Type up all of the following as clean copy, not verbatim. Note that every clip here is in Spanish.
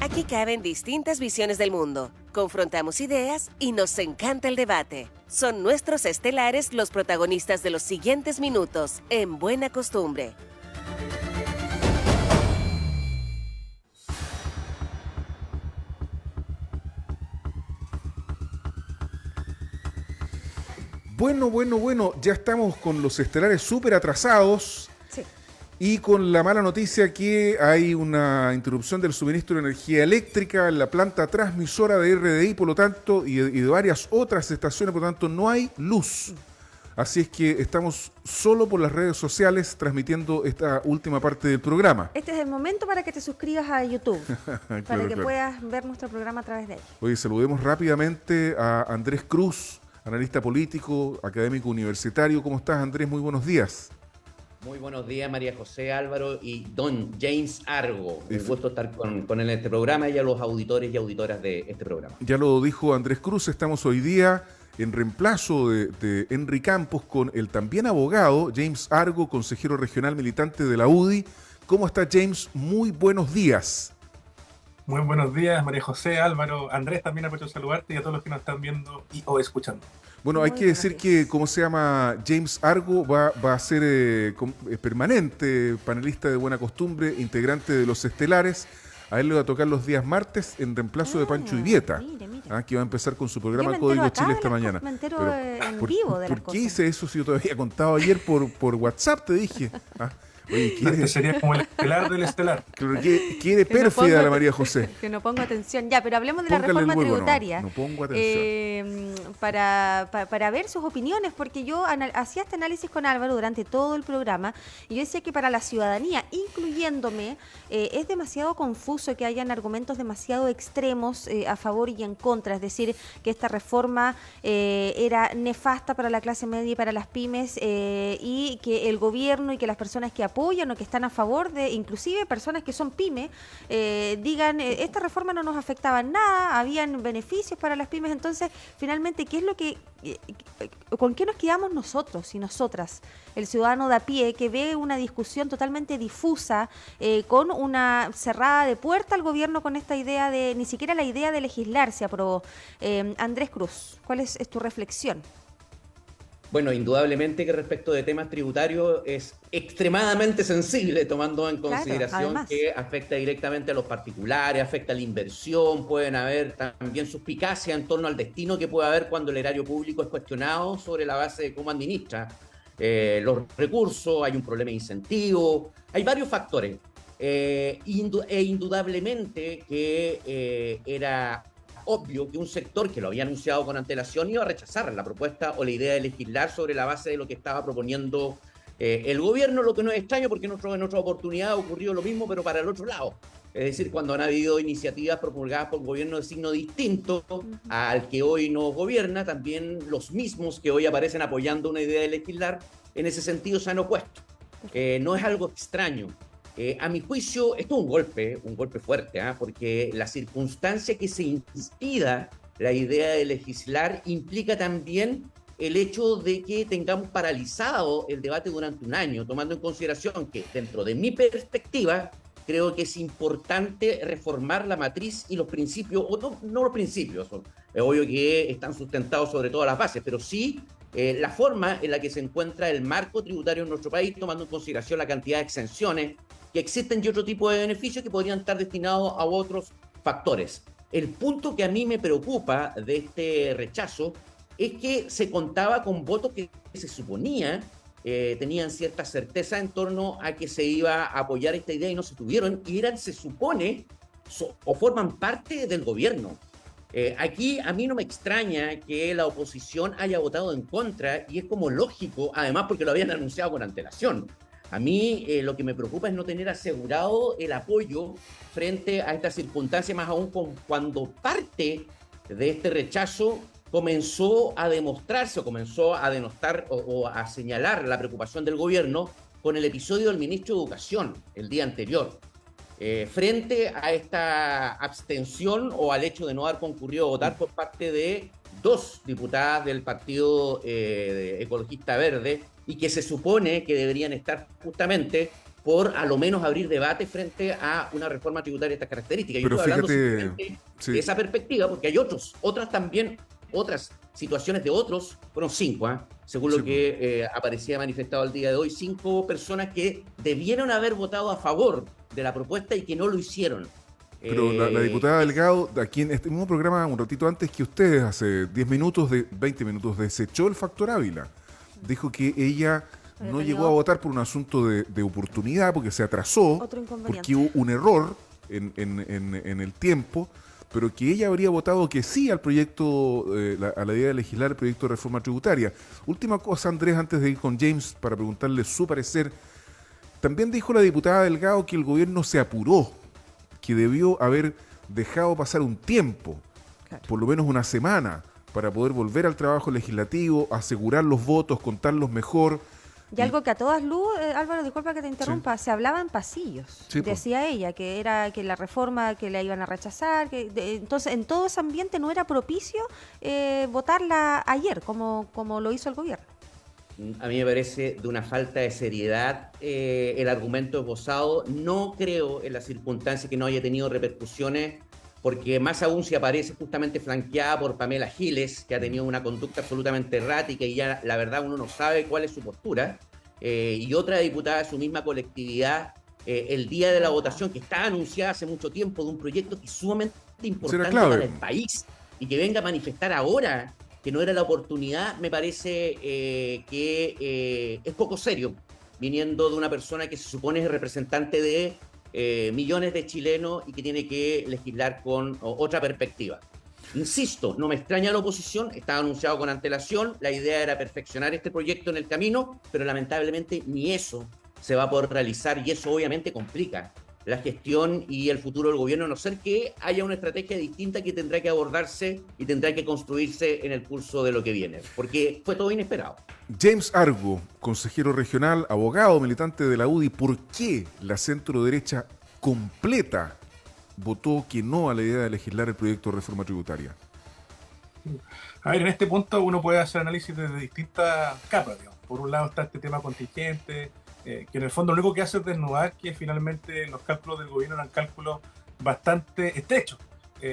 Aquí caben distintas visiones del mundo, confrontamos ideas y nos encanta el debate. Son nuestros estelares los protagonistas de los siguientes minutos, en Buena Costumbre. Bueno, ya estamos con los estelares súper atrasados. Sí. Y con la mala noticia que hay una interrupción del suministro de energía eléctrica en la planta transmisora de RDI, por lo tanto, y de varias otras estaciones, por lo tanto, no hay luz. Así es que estamos solo por las redes sociales transmitiendo esta última parte del programa. Este es el momento para que te suscribas a YouTube, para que Claro. puedas ver nuestro programa a través de él. Oye, saludemos rápidamente a Andrés Cruz, analista político, académico universitario. ¿Cómo estás, Andrés? Muy buenos días. Muy buenos días, María José Álvaro y don James Argo. Un gusto estar con él en este programa y a los auditores y auditoras de este programa. Ya lo dijo Andrés Cruz, estamos hoy día en reemplazo de Henry Campos con el también abogado James Argo, consejero regional militante de la UDI. ¿Cómo está, James? Muy buenos días. Muy buenos días, María José, Álvaro, Andrés, también aprovecho de saludarte y a todos los que nos están viendo o escuchando. Bueno, hay que decir que, ¿cómo se llama? James Argo va a ser permanente, panelista de Buena Costumbre, integrante de Los Estelares. A él le va a tocar los días martes en reemplazo de Pancho Ivieta, que va a empezar con su programa Código Chile esta mañana. Me entero Pero, en vivo de las ¿por cosas. qué hice eso si yo te había contado ayer por WhatsApp, te dije? Oye, Este sería como el estelar del estelar. quiere pérfida la María José. Que no pongo atención. Ya, pero hablemos de Póngale la reforma el huevo, tributaria. no pongo atención. Para ver sus opiniones, porque yo hacía este análisis con Álvaro durante todo el programa y yo decía que para la ciudadanía, incluyéndome, es demasiado confuso que hayan argumentos demasiado extremos a favor y en contra. Es decir, que esta reforma era nefasta para la clase media y para las pymes y que el gobierno y que las personas que apoyan o que están a favor de, inclusive personas que son pymes, digan, esta reforma no nos afectaba en nada, habían beneficios para las pymes. Entonces, finalmente, ¿qué es lo que, con qué nos quedamos nosotros y nosotras? El ciudadano de a pie que ve una discusión totalmente difusa, con una cerrada de puerta al gobierno con esta idea de, ni siquiera la idea de legislar se aprobó. Andrés Cruz, ¿cuál es tu reflexión? Bueno, indudablemente que respecto de temas tributarios es extremadamente sensible, tomando en consideración que afecta directamente a los particulares, afecta a la inversión, pueden haber también suspicacia en torno al destino que puede haber cuando el erario público es cuestionado sobre la base de cómo administra los recursos, hay un problema de incentivo, hay varios factores. Indudablemente que era obvio que un sector que lo había anunciado con antelación iba a rechazar la propuesta o la idea de legislar sobre la base de lo que estaba proponiendo el gobierno, lo que no es extraño porque en otra oportunidad ha ocurrido lo mismo, pero para el otro lado. Es decir, cuando han habido iniciativas promulgadas por gobiernos de signo distinto al que hoy nos gobierna, también los mismos que hoy aparecen apoyando una idea de legislar, en ese sentido se han opuesto. No es algo extraño. A mi juicio, esto es un golpe fuerte, porque la circunstancia que se inspira la idea de legislar implica también el hecho de que tengamos paralizado el debate durante un año, tomando en consideración que, dentro de mi perspectiva, creo que es importante reformar la matriz y los principios, o no los principios, es obvio que están sustentados sobre todas las bases, pero sí la forma en la que se encuentra el marco tributario en nuestro país, tomando en consideración la cantidad de exenciones que existen y otro tipo de beneficios que podrían estar destinados a otros factores. El punto que a mí me preocupa de este rechazo es que se contaba con votos que se suponía tenían cierta certeza en torno a que se iba a apoyar esta idea y no se tuvieron, y se supone, o forman parte del gobierno. Aquí a mí no me extraña que la oposición haya votado en contra, y es como lógico, además porque lo habían anunciado con antelación. A mí lo que me preocupa es no tener asegurado el apoyo frente a esta circunstancia, más aún cuando parte de este rechazo comenzó a demostrarse o comenzó a denostar o a señalar la preocupación del gobierno con el episodio del ministro de Educación el día anterior. Frente a esta abstención o al hecho de no haber concurrido a votar por parte de 2 diputadas del Partido Ecologista Verde, y que se supone que deberían estar justamente por a lo menos abrir debate frente a una reforma tributaria de estas características. Yo Pero estoy hablando fíjate, simplemente sí. de esa perspectiva, porque hay otras situaciones de otros, fueron 5, según Sí, lo que aparecía manifestado el día de hoy, 5 personas que debieron haber votado a favor de la propuesta y que no lo hicieron. Pero la diputada Delgado, aquí en este mismo programa, un ratito antes que ustedes, hace 20 minutos, desechó el factor Ávila. Dijo que ella no llegó a votar por un asunto de oportunidad, porque se atrasó, Otro inconveniente. porque hubo un error en el tiempo, pero que ella habría votado que sí al proyecto, a la idea de legislar el proyecto de reforma tributaria. Última cosa, Andrés, antes de ir con James para preguntarle su parecer. También dijo la diputada Delgado que el gobierno se apuró, que debió haber dejado pasar un tiempo, por lo menos una semana, para poder volver al trabajo legislativo, asegurar los votos, contarlos mejor. Y algo que a todas luces, Álvaro, disculpa que te interrumpa, se hablaba en pasillos. Sí, decía ella que era que la reforma que la iban a rechazar, entonces en todo ese ambiente no era propicio votarla ayer, como lo hizo el gobierno. A mí me parece de una falta de seriedad el argumento esbozado. No creo en las circunstancias que no haya tenido repercusiones, porque más aún si aparece justamente flanqueada por Pamela Giles, que ha tenido una conducta absolutamente errática y ya la verdad uno no sabe cuál es su postura, y otra diputada de su misma colectividad, el día de la votación, que está anunciada hace mucho tiempo, de un proyecto que es sumamente importante para el país, y que venga a manifestar ahora que no era la oportunidad, me parece que es poco serio, viniendo de una persona que se supone es representante de millones de chilenos y que tiene que legislar con otra perspectiva. Insisto, no me extraña la oposición, estaba anunciado con antelación, la idea era perfeccionar este proyecto en el camino, pero lamentablemente ni eso se va a poder realizar y eso obviamente complica la gestión y el futuro del gobierno, a no ser que haya una estrategia distinta que tendrá que abordarse y tendrá que construirse en el curso de lo que viene, porque fue todo inesperado. James Argo, consejero regional, abogado, militante de la UDI, ¿por qué la centro-derecha completa votó que no a la idea de legislar el proyecto de reforma tributaria? A ver, en este punto uno puede hacer análisis desde distintas capas, digamos. Por un lado está este tema contingente, que en el fondo lo único que hace es desnudar que finalmente los cálculos del gobierno eran cálculos bastante estrechos,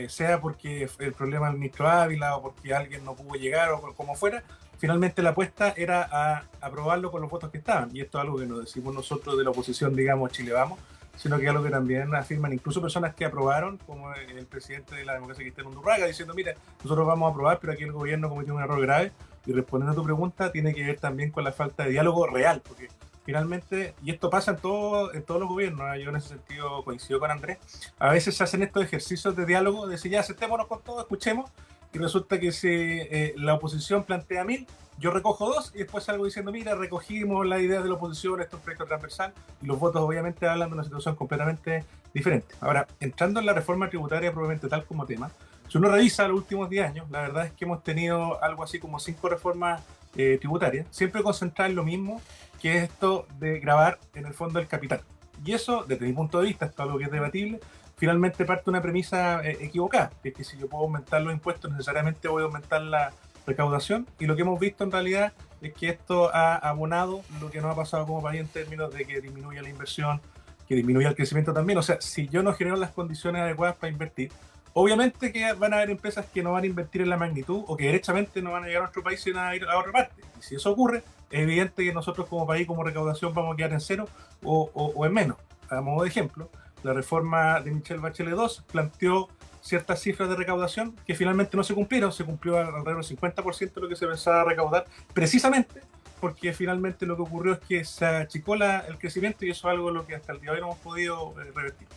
sea porque el problema del ministro Ávila o porque alguien no pudo llegar o como fuera. Finalmente la apuesta era a aprobarlo con los votos que estaban, y esto es algo que no decimos nosotros de la oposición, digamos, Chile Vamos, sino que es algo que también afirman incluso personas que aprobaron, como el presidente de la democracia cristiana Undurraga, diciendo, mira, nosotros vamos a aprobar, pero aquí el gobierno cometió un error grave. Y respondiendo a tu pregunta, tiene que ver también con la falta de diálogo real, porque finalmente, y esto pasa en todos los gobiernos, yo en ese sentido coincido con Andrés, a veces se hacen estos ejercicios de diálogo, de decir, ya, sentémonos con todo, escuchemos, y resulta que si la oposición plantea 1000, yo recojo 2 y después salgo diciendo, mira, recogimos la idea de la oposición, esto es un proyecto transversal, y los votos obviamente hablan de una situación completamente diferente. Ahora, entrando en la reforma tributaria probablemente tal como tema, si uno revisa los últimos 10 años, la verdad es que hemos tenido algo así como 5 reformas tributarias, siempre concentradas en lo mismo, que es esto de gravar en el fondo el capital. Y eso, desde mi punto de vista, esto es algo que es debatible, finalmente parte de una premisa equivocada, que es que si yo puedo aumentar los impuestos, necesariamente voy a aumentar la recaudación, y lo que hemos visto en realidad es que esto ha abonado lo que nos ha pasado como país en términos de que disminuye la inversión, que disminuye el crecimiento también. O sea, si yo no genero las condiciones adecuadas para invertir, obviamente que van a haber empresas que no van a invertir en la magnitud o que derechamente no van a llegar a nuestro país y van a ir a otra parte. Y si eso ocurre, es evidente que nosotros como país, como recaudación, vamos a quedar en cero o en menos. A modo de ejemplo, la reforma de Michelle Bachelet II planteó ciertas cifras de recaudación que finalmente no se cumplieron, se cumplió alrededor del 50% de lo que se pensaba recaudar, precisamente porque finalmente lo que ocurrió es que se achicó el crecimiento, y eso es algo lo que hasta el día de hoy no hemos podido revertir.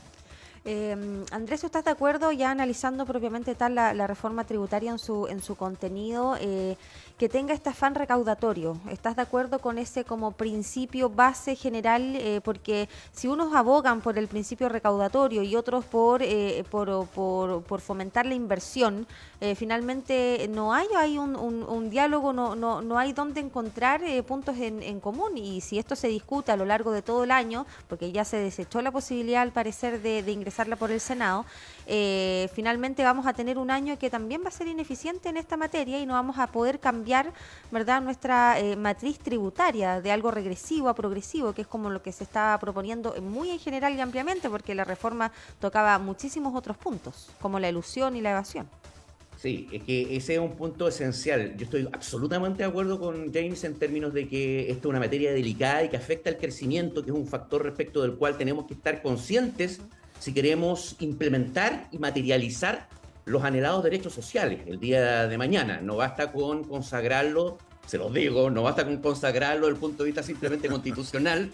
Andrés, ¿estás de acuerdo, ya analizando propiamente tal la reforma tributaria en su contenido, que tenga este afán recaudatorio? ¿Estás de acuerdo con ese como principio base general? Porque si unos abogan por el principio recaudatorio y otros por fomentar la inversión, finalmente no hay un diálogo, no hay dónde encontrar puntos en común. Y si esto se discute a lo largo de todo el año, porque ya se desechó la posibilidad al parecer de ingresar pasarla por el Senado, finalmente vamos a tener un año que también va a ser ineficiente en esta materia y no vamos a poder cambiar, ¿verdad?, nuestra matriz tributaria de algo regresivo a progresivo, que es como lo que se está proponiendo muy en general y ampliamente, porque la reforma tocaba muchísimos otros puntos, como la elusión y la evasión. Sí, es que ese es un punto esencial. Yo estoy absolutamente de acuerdo con James en términos de que esto es una materia delicada y que afecta al crecimiento, que es un factor respecto del cual tenemos que estar conscientes si queremos implementar y materializar los anhelados derechos sociales el día de mañana. No basta con consagrarlo, se los digo, no basta con consagrarlo desde el punto de vista simplemente constitucional,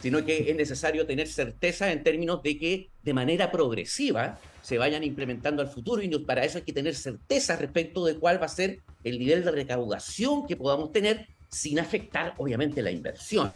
sino que es necesario tener certeza en términos de que de manera progresiva se vayan implementando al futuro, y para eso hay que tener certeza respecto de cuál va a ser el nivel de recaudación que podamos tener sin afectar, obviamente, la inversión.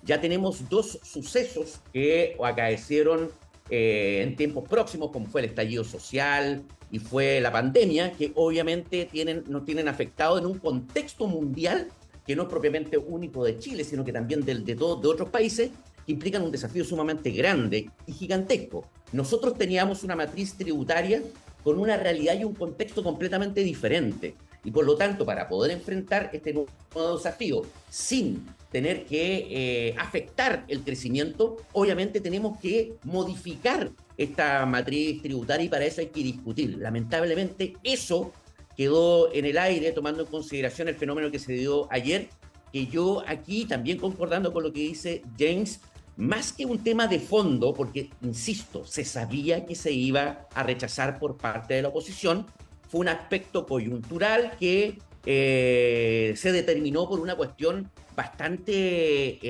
Ya tenemos dos sucesos que acaecieron en tiempos próximos, como fue el estallido social y fue la pandemia, que obviamente nos tienen afectado en un contexto mundial que no es propiamente único de Chile, sino que también de otros países, que implican un desafío sumamente grande y gigantesco. Nosotros teníamos una matriz tributaria con una realidad y un contexto completamente diferente. Y por lo tanto, para poder enfrentar este nuevo desafío sin tener que afectar el crecimiento, obviamente tenemos que modificar esta matriz tributaria y para eso hay que discutir. Lamentablemente, eso quedó en el aire, tomando en consideración el fenómeno que se dio ayer, que yo aquí, también concordando con lo que dice James, más que un tema de fondo, porque, insisto, se sabía que se iba a rechazar por parte de la oposición, fue un aspecto coyuntural que se determinó por una cuestión bastante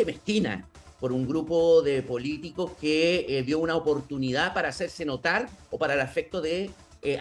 mezquina, por un grupo de políticos que vio una oportunidad para hacerse notar o para el efecto de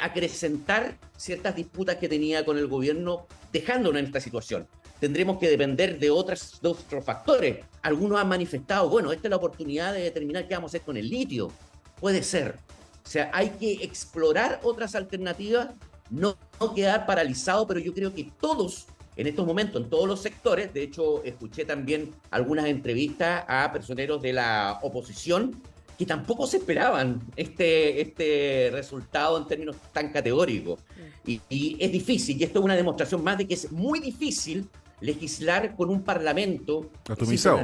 acrecentar ciertas disputas que tenía con el gobierno, dejándonos en esta situación. Tendremos que depender de otros factores. Algunos han manifestado, bueno, esta es la oportunidad de determinar qué vamos a hacer con el litio. Puede ser. O sea, hay que explorar otras alternativas, no quedar paralizado, pero yo creo que todos, en estos momentos, en todos los sectores, de hecho, escuché también algunas entrevistas a personeros de la oposición que tampoco se esperaban este resultado en términos tan categóricos. Y es difícil, y esto es una demostración más de que es muy difícil legislar con un parlamento atomizado.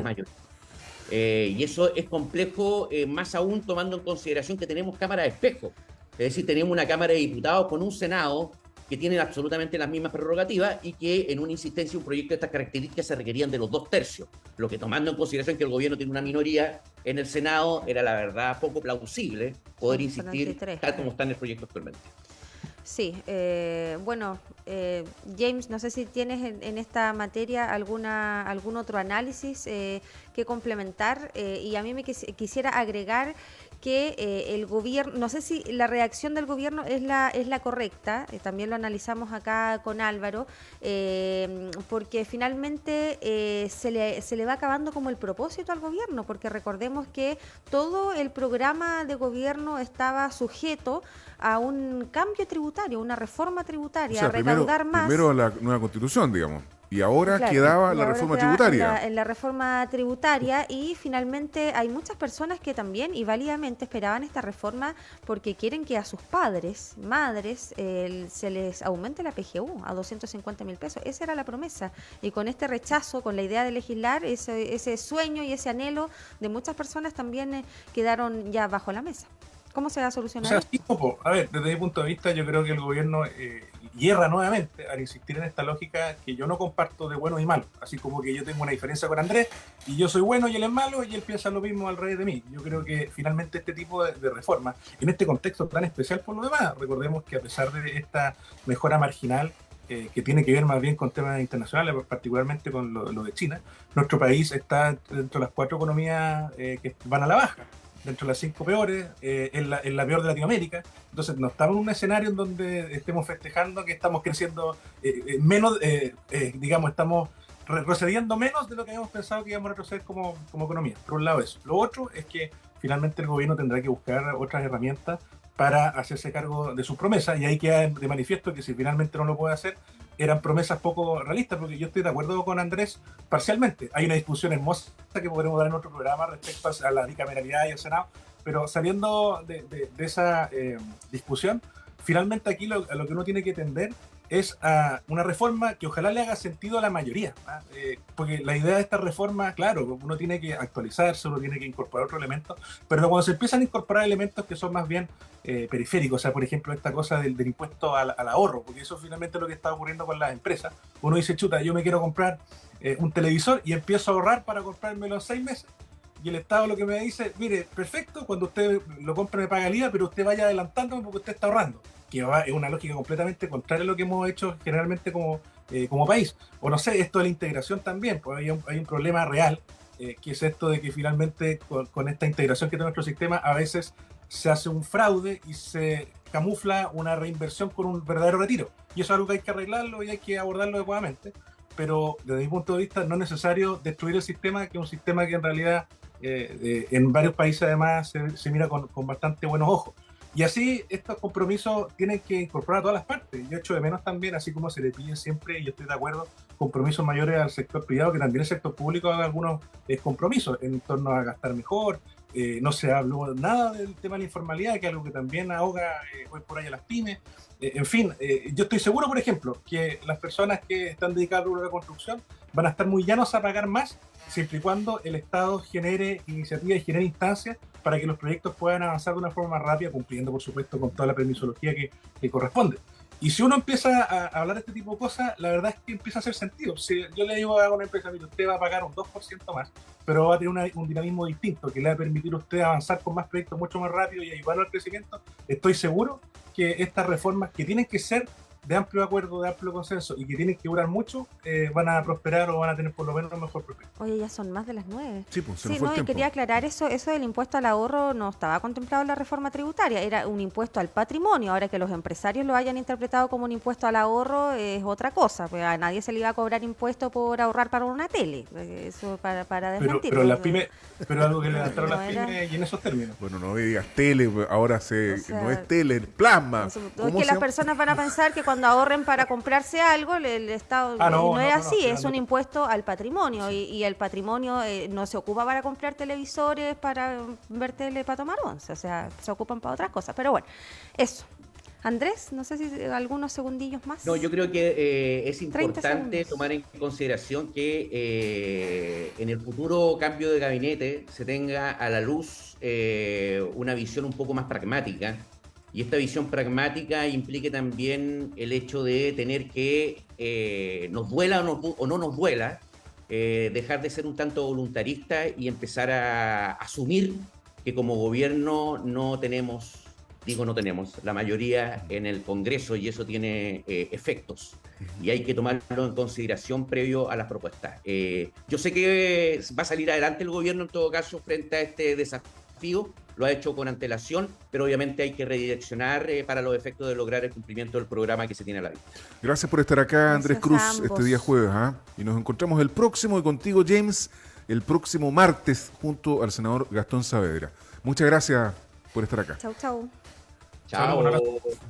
Y eso es complejo, más aún tomando en consideración que tenemos cámara de espejo. Es decir, tenemos una Cámara de Diputados con un Senado que tienen absolutamente las mismas prerrogativas y que en una insistencia un proyecto de estas características se requerían de los 2/3, lo que, tomando en consideración que el gobierno tiene una minoría en el Senado, era la verdad poco plausible poder insistir tal como está en el proyecto actualmente. Sí, bueno, James, no sé si tienes en esta materia algún otro análisis que complementar, y a mí me quisiera agregar que el gobierno, no sé si la reacción del gobierno es la correcta, también lo analizamos acá con Álvaro, porque finalmente se le va acabando como el propósito al gobierno, porque recordemos que todo el programa de gobierno estaba sujeto a un cambio tributario, una reforma tributaria, o sea, a recaudar más. Primero la nueva constitución, digamos. Y ahora claro, quedaba la reforma tributaria. En la reforma tributaria, y finalmente hay muchas personas que también y válidamente esperaban esta reforma porque quieren que a sus padres, madres, se les aumente la PGU a 250.000 pesos. Esa era la promesa. Y con este rechazo, con la idea de legislar, ese sueño y ese anhelo de muchas personas también quedaron ya bajo la mesa. ¿Cómo se va a solucionar? O sea, sí, a ver, desde mi punto de vista, yo creo que el gobierno hierra nuevamente al insistir en esta lógica que yo no comparto de bueno y malo. Así como que yo tengo una diferencia con Andrés y yo soy bueno y él es malo y él piensa lo mismo al revés de mí. Yo creo que finalmente este tipo de reformas, en este contexto tan especial por lo demás, recordemos que a pesar de esta mejora marginal que tiene que ver más bien con temas internacionales, particularmente con lo de China, nuestro país está dentro de las 4 economías que van a la baja, dentro de las 5 peores, en la peor de Latinoamérica. Entonces no estamos en un escenario en donde estemos festejando que estamos creciendo menos, digamos, estamos retrocediendo menos de lo que habíamos pensado que íbamos a retroceder como economía. Por un lado eso. Lo otro es que finalmente el gobierno tendrá que buscar otras herramientas para hacerse cargo de sus promesas, y ahí queda de manifiesto que si finalmente no lo puede hacer, eran promesas poco realistas, porque yo estoy de acuerdo con Andrés parcialmente. Hay una discusión hermosa que podremos dar en otro programa respecto a la bicameralidad y el Senado, Pero saliendo de esa discusión, finalmente aquí a lo que uno tiene que tender es a una reforma que ojalá le haga sentido a la mayoría, porque la idea de esta reforma, claro, uno tiene que actualizarse, uno tiene que incorporar otros elementos, pero cuando se empiezan a incorporar elementos que son más bien periféricos, o sea, por ejemplo, esta cosa del impuesto al ahorro, porque eso finalmente es lo que está ocurriendo con las empresas. Uno dice, chuta, yo me quiero comprar un televisor y empiezo a ahorrar para comprármelo en 6 meses, y el Estado lo que me dice, mire, perfecto, cuando usted lo compre me paga el IVA, pero usted vaya adelantándome porque usted está ahorrando, que es una lógica completamente contraria a lo que hemos hecho generalmente como país. O no sé, esto de la integración también, pues hay un problema real, que es esto de que finalmente con esta integración que tiene nuestro sistema, a veces se hace un fraude y se camufla una reinversión con un verdadero retiro. Y eso es algo que hay que arreglarlo y hay que abordarlo adecuadamente. Pero desde mi punto de vista no es necesario destruir el sistema, que es un sistema que en realidad en varios países además se mira con bastante buenos ojos. Y así estos compromisos tienen que incorporar a todas las partes. Yo echo de menos también, así como se le pide siempre, y yo estoy de acuerdo, compromisos mayores al sector privado, que también el sector público haga algunos compromisos en torno a gastar mejor. No se habló nada del tema de la informalidad, que es algo que también ahoga hoy por ahí a las pymes. En fin, yo estoy seguro, por ejemplo, que las personas que están dedicadas a la construcción van a estar muy llanos a pagar más, siempre y cuando el Estado genere iniciativas y genere instancias para que los proyectos puedan avanzar de una forma más rápida, cumpliendo, por supuesto, con toda la permisología que corresponde. Y si uno empieza a hablar de este tipo de cosas, la verdad es que empieza a hacer sentido. Si yo le digo a una empresa, mire, usted va a pagar un 2% más, pero va a tener un dinamismo distinto que le va a permitir a usted avanzar con más proyectos mucho más rápido y ayudarlo al crecimiento, estoy seguro que estas reformas, que tienen que ser de amplio acuerdo, de amplio consenso y que tienen que durar mucho, van a prosperar o van a tener por lo menos un mejor prospecto. Oye, ya son más de las 9. Sí, pues se Sí, nos fue no, el y tiempo. quería aclarar eso del impuesto al ahorro no estaba contemplado en la reforma tributaria, era un impuesto al patrimonio. Ahora que los empresarios lo hayan interpretado como un impuesto al ahorro es otra cosa, pues a nadie se le iba a cobrar impuesto por ahorrar para una tele, eso para desmentir. Pero las pymes, pero algo que le adaptaron No las era- pymes y en esos términos. Bueno, no me digas tele, ahora O sea, no es tele, es plasma. Es ¿Cómo que se las llama? personas van a pensar que cuando ahorren para comprarse algo, el Estado No, no es no, así, no, es un impuesto al patrimonio y el patrimonio no se ocupa para comprar televisores, para ver tele, para tomar once, o sea, se ocupan para otras cosas. Pero bueno, eso. Andrés, no sé si algunos segundillos más. No, yo creo que es 30 importante segundos. tomar en consideración que en el futuro cambio de gabinete se tenga a la luz una visión un poco más pragmática. Y esta visión pragmática implique también el hecho de tener que, nos duela o no nos duela, dejar de ser un tanto voluntarista y empezar a asumir que como gobierno no tenemos la mayoría en el Congreso y eso tiene efectos y hay que tomarlo en consideración previo a las propuestas. Yo sé que va a salir adelante el gobierno en todo caso frente a este desafío, lo ha hecho con antelación, pero obviamente hay que redireccionar para los efectos de lograr el cumplimiento del programa que se tiene a la vista. Gracias por estar acá, Andrés Gracias Cruz, a ambos. este día jueves. Y nos encontramos el próximo, y contigo, James, el próximo martes, junto al senador Gastón Saavedra. Muchas gracias por estar acá. Chau, chau. Chao, un abrazo. Chao.